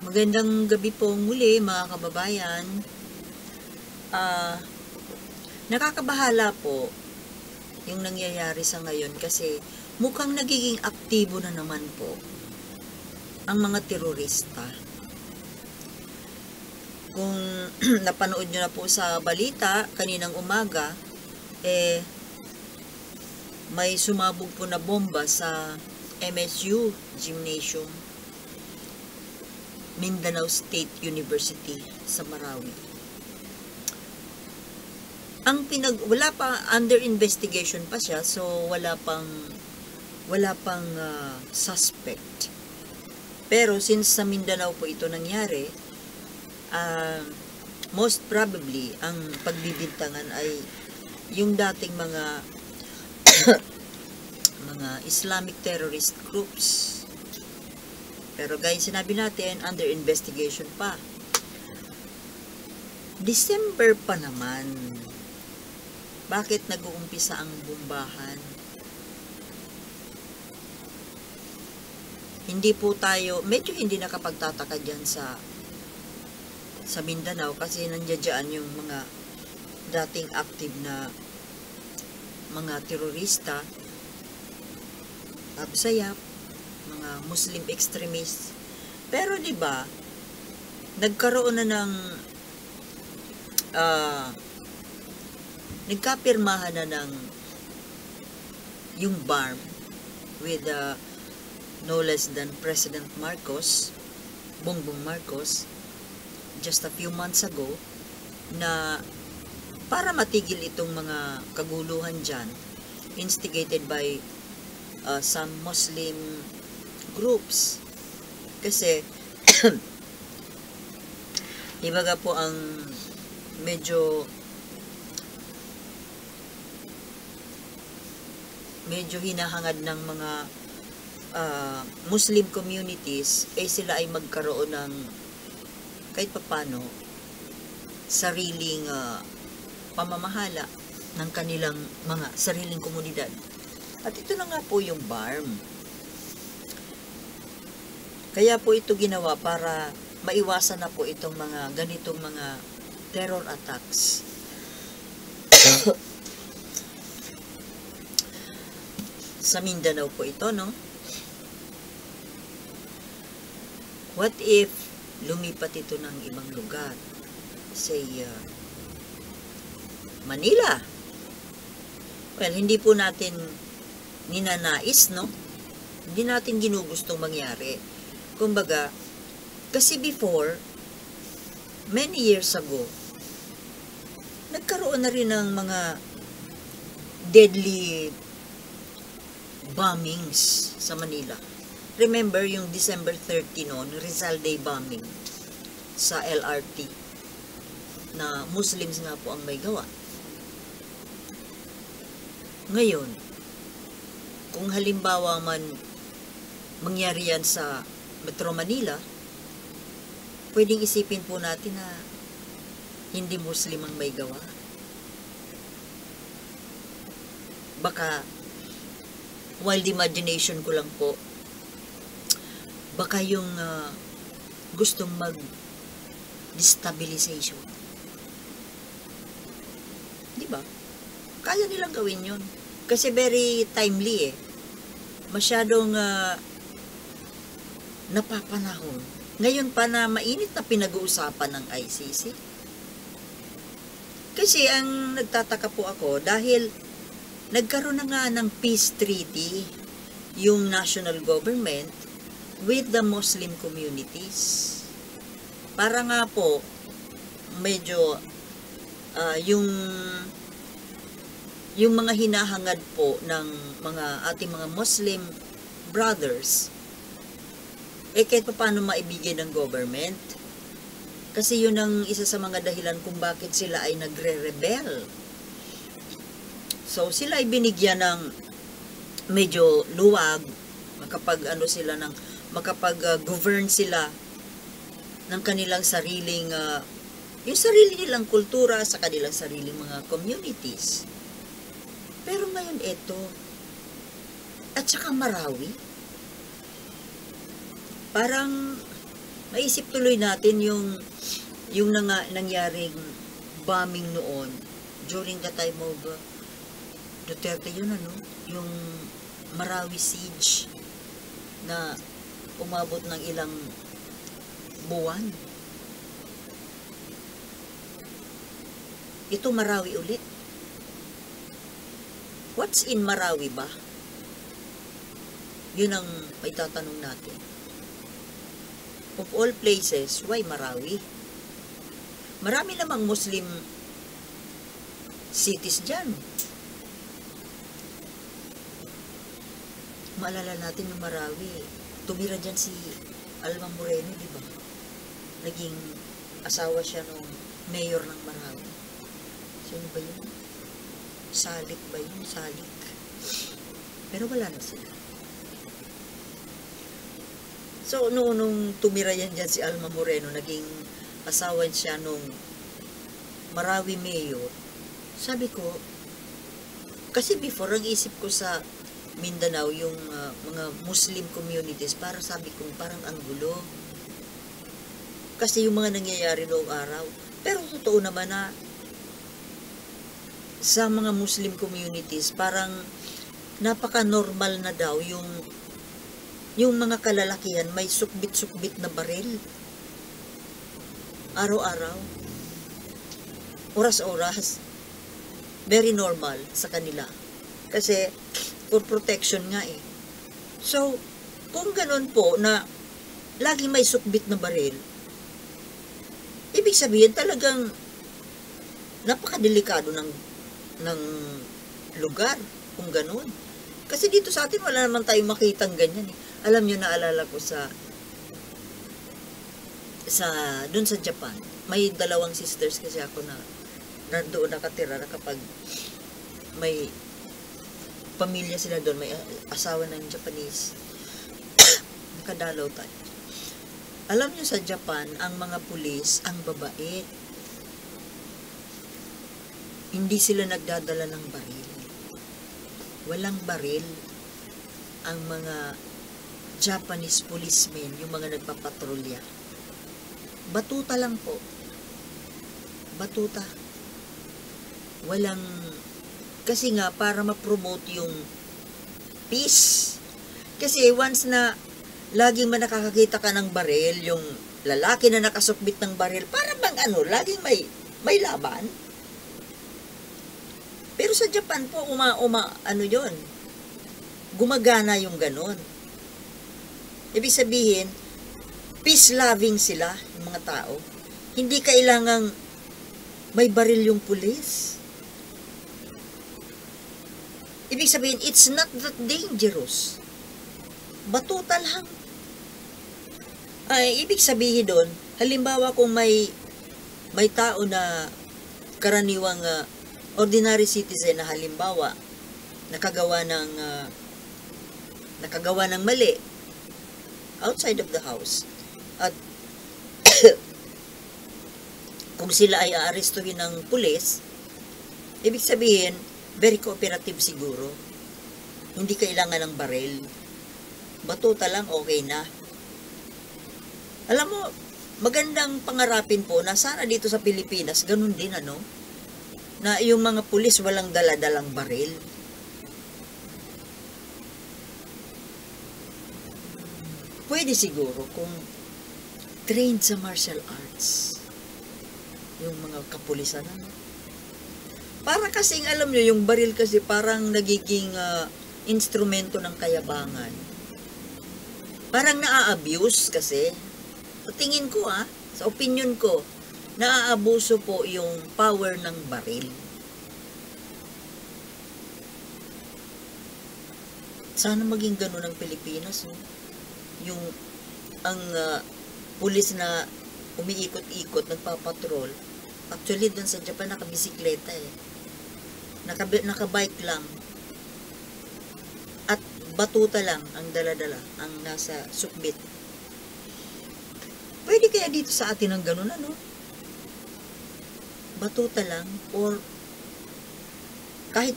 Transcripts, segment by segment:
Magandang gabi po muli mga kababayan. Nakakabahala po yung nangyayari sa ngayon kasi mukhang nagiging aktibo na naman po ang mga terorista. Kung napanood nyo na po sa balita kaninang umaga, may sumabog po na bomba sa MSU Gymnasium, Mindanao State University sa Marawi. Wala pa, under investigation pa siya, so wala pang suspect. Pero since sa Mindanao po ito nangyari, most probably ang pagbibintangan ay yung dating mga mga Islamic terrorist groups. Pero guys, sinabi natin, under investigation pa. December pa naman. Bakit nag-uumpisa ang bombahan? Hindi po tayo, medyo hindi nakapagtataka dyan sa Mindanao kasi nandiyan yung mga dating active na mga terorista, absayap, mga Muslim extremists. Pero 'di ba, nagkaroon na ng nagkapirmahan na ng yung BARM with no less than President Marcos, Bongbong Marcos, just a few months ago, na para matigil itong mga kaguluhan dyan, instigated by some Muslim groups. Kasi ibaga po ang medyo hinahangad ng mga Muslim communities sila ay magkaroon ng kahit papano sariling pamamahala ng kanilang mga sariling komunidad. At ito na nga po yung BARM. Kaya po ito ginawa para maiwasan na po itong mga ganitong mga terror attacks. Sa Mindanao po ito, no? What if lumipat ito ng ibang lugar? Say, Manila. Well, hindi po natin ninanais, no? Hindi natin ginugustong mangyari. Kumbaga, kasi before, many years ago, nagkaroon na rin ng mga deadly bombings sa Manila. Remember yung December 30 noon, Rizal Day bombing sa LRT na Muslims nga po ang may gawa. Ngayon, kung halimbawa man mangyari yan sa Metro Manila, pwedeng isipin po natin na hindi Muslim ang may gawa. Baka, wild imagination ko lang po, baka yung gustong mag-destabilization. Diba? Kaya nilang gawin yun. Kasi very timely eh. Masyadong napapanahon. Ngayon pa na mainit na pinag-uusapan ng ICC. Kasi ang nagtataka po ako, dahil nagkaroon na nga ng peace treaty yung national government with the Muslim communities. Para nga po, medyo yung mga hinahangad po ng mga ating mga Muslim brothers, kahit pa paano maibigay ng government. Kasi yun ang isa sa mga dahilan kung bakit sila ay nagre-rebel. So, sila ay binigyan ng medyo luwag, makapag-govern sila ng kanilang sariling, yung sarili nilang kultura sa kanilang sariling mga communities. Pero ngayon ito, at saka Marawi, parang Maisip tuloy natin yung nangyaring bombing noon during the time of Duterte yun, yung Marawi siege na umabot ng ilang buwan. Ito Marawi ulit. What's in Marawi ba? Yun ang may tatanong natin. Of all places, why Marawi? Marami namang Muslim cities dyan. Maalala natin yung Marawi. Tumira dyan si Alma Moreno, di ba? Naging asawa siya nung mayor ng Marawi. Sino ba yun? Salik ba yun? Salik. Pero wala na sila. So, nung tumira yan dyan si Alma Moreno, naging asawa siya nung Marawi mayor. Sabi ko, kasi before, ang isip ko sa Mindanao, yung mga Muslim communities, para sabi ko, parang ang gulo. Kasi yung mga nangyayari noong araw. Pero totoo naman na sa mga Muslim communities, parang napaka-normal na daw yung mga kalalakihan may sukbit-sukbit na baril. Araw-araw. Oras-oras. Very normal sa kanila. Kasi, for protection nga eh. So, kung ganun po na laging may sukbit na baril, ibig sabihin talagang napakadelikado ng lugar kung ganun. Kasi dito sa atin wala naman tayong makitang ganyan eh. Alam nyo, naalala ko dun sa Japan, may dalawang sisters kasi ako na nandoon nakatira na kapag may pamilya sila doon, may asawa ng Japanese, nakadalaw tayo. Alam nyo sa Japan, ang mga pulis, ang babait. Hindi sila nagdadala ng baril. Walang baril ang mga Japanese policemen, yung mga nagpapatrolya. Batuta lang po. Batuta. Walang, kasi nga, para ma-promote yung peace. Kasi once na laging nakakakita ka ng baril, yung lalaki na nakasukbit ng baril, para bang laging may laban. Pero sa Japan po, yon, gumagana yung ganon. Ibig sabihin, peace-loving sila, yung mga tao. Hindi kailangang may baril yung pulis. Ibig sabihin, it's not that dangerous. Batuta lang. Ibig sabihin doon, halimbawa kung may tao na karaniwang ordinary citizen na halimbawa nakagawa ng mali outside of the house at kung sila ay aarestuhin ng pulis, ibig sabihin very cooperative siguro, hindi kailangan ng baril, batuta lang, okay na. Alam mo, magandang pangarapin po na sana dito sa Pilipinas ganun din na yung mga pulis walang dala-dalang baril. Pwede siguro kung trained sa martial arts yung mga kapulisan. Para kasing alam nyo, yung baril kasi parang nagiging instrumento ng kayabangan. Parang naa-abuse kasi. Sa tingin ko sa opinion ko, naaabuso po yung power ng baril. Sana maging ganun ang Pilipinas. Yung ang pulis na umiikot-ikot, nagpapatrol. Actually, dun sa Japan, nakabisikleta Nakabike lang. At batuta lang ang dala-dala, ang nasa sukbit. Pwede kaya dito sa atin ang ganun, batuta lang, or kahit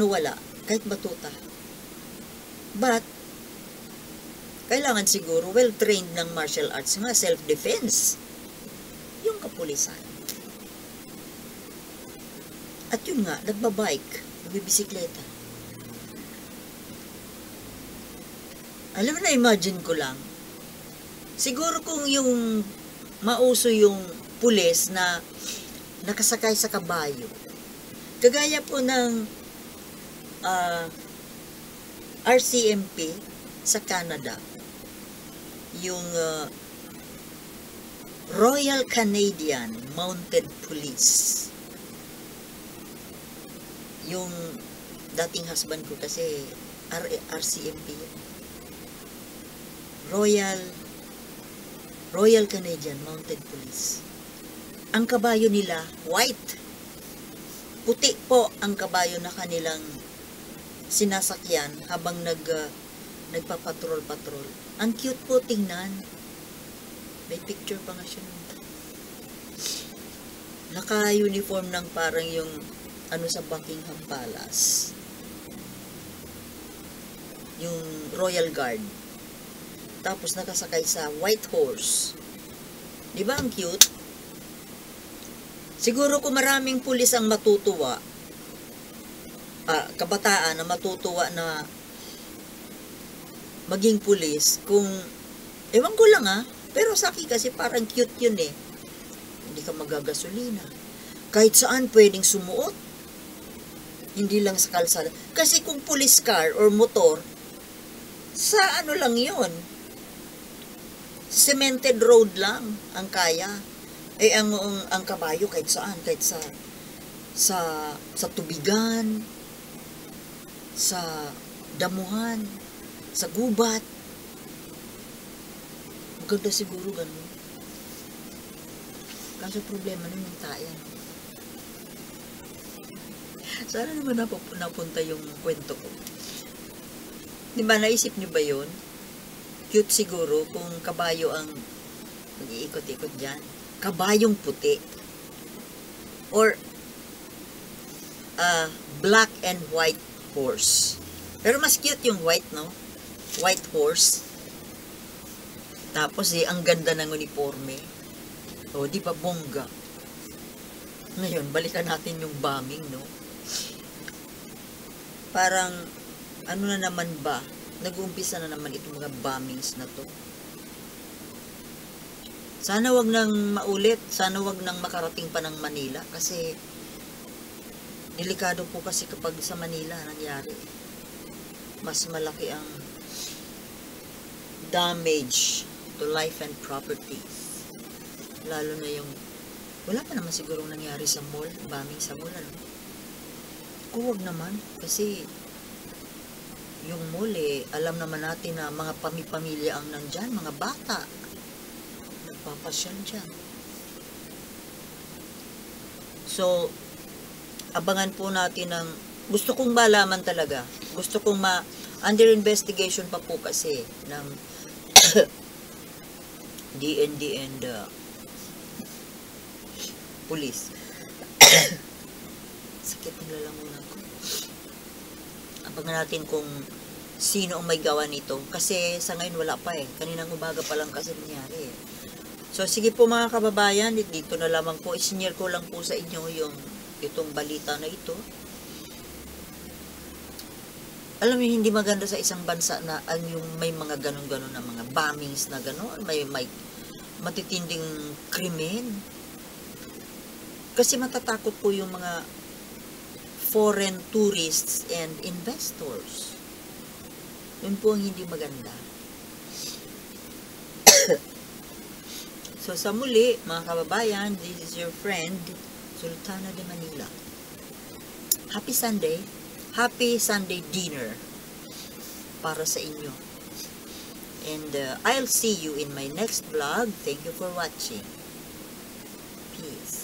wala, kahit batuta. But, Kailangan siguro well-trained ng martial arts nga, self-defense. Yung kapulisan. At yun nga, nagbabike, nagbibisikleta. Alam mo na, imagine ko lang. Siguro kung yung mauso yung pulis na nakasakay sa kabayo, kagaya po ng RCMP sa Canada, yung Royal Canadian Mounted Police. Yung dating husband ko kasi RCMP yun. Royal Canadian Mounted Police. Ang kabayo nila, white. Puti po ang kabayo na kanilang sinasakyan habang nagpapatrol-patrol. Ang cute po tingnan. May picture pa nga siya nun. Naka-uniform ng parang yung sa Buckingham Palace. Yung Royal Guard. Tapos nakasakay sa white horse. Di ba ang cute? Siguro kung maraming pulis ang matutuwa, kabataan na matutuwa na maging pulis, kung, ewan ko lang pero sa akin kasi parang cute yun eh. Hindi ka magagasolina. Kahit saan pwedeng sumuot. Hindi lang sa kalsada. Kasi kung police car or motor, sa lang yun. Cemented road lang ang kaya. Ang kabayo kahit saan, kahit sa tubigan, sa damuhan, sa gubat. Maganda siguro ganun. Kaso problema nun yung tayan. Sana naman napunta yung kwento ko. Di ba, naisip niyo ba yun? Cute siguro kung kabayo ang mag-iikot-ikot dyan. Kabayong puti. Or black and white horse. Pero mas cute yung white, no? White horse. Tapos ang ganda ng uniforme. O, di ba bongga? Ngayon, balikan natin yung bombing, no? Parang, ano na naman ba? Nag-uumpisa na naman itong mga bombings na to. Sana wag nang maulit. Sana wag nang makarating pa ng Manila. Kasi, delikado po kasi kapag sa Manila nangyari. Mas malaki ang damage to life and property. Lalo na yung, wala pa naman siguro nangyari sa mall. Bombing sa mall, ano? Huwag naman. Kasi, yung mall alam naman natin na mga pamilya ang nandyan, mga bata. Nagpapasyal dyan. So, abangan po natin ng, gusto kong malaman talaga. Gusto kong under investigation pa po kasi ng DND and police. Sakit ng lalamunan ko. Abangan natin kung sino ang may gawa nito. Kasi sa ngayon wala pa Kaninang umaga pa lang kasi nangyari So, sige po mga kababayan, dito na lamang po. Isinyer ko lang po sa inyo itong balita na ito. Alam niyo, hindi maganda sa isang bansa na yung may mga ganon-ganon na mga bombings na ganon. May matitinding krimen. Kasi matatakot po yung mga foreign tourists and investors. Yun po ang hindi maganda. So, sa muli, mga kababayan, this is your friend, Sultana de Manila. Happy Sunday. Happy Sunday dinner para sa inyo. And I'll see you in my next vlog. Thank you for watching. Peace.